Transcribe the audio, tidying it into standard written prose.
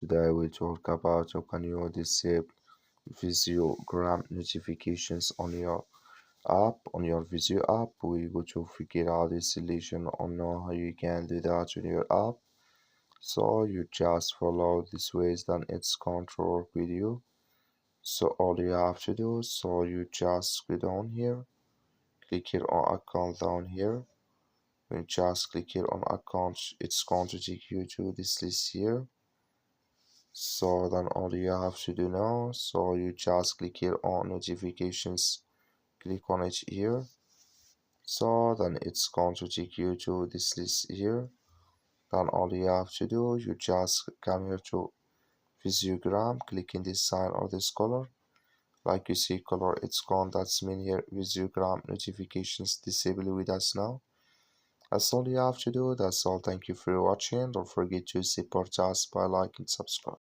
Today we talk about how can you disable Viziogram notifications on your Vizio app. We go to figure out the solution on how you can do that on your app. So you just follow this ways, then it's going to work with you. So all you have to do, so you just go down here, click here on account down here. When you just click here on accounts, it's going to take you to this list here. So then all you have to do now, so you just click here on notifications, click on it here. So then it's going to take you to this list here. Then all you have to do, you just come here to Viziogram, click in this sign or this color. Like you see color, it's gone. That's mean here Viziogram notifications disabled with us now. That's all you have to do. That's all. Thank you for watching. Don't forget to support us by like and subscribe.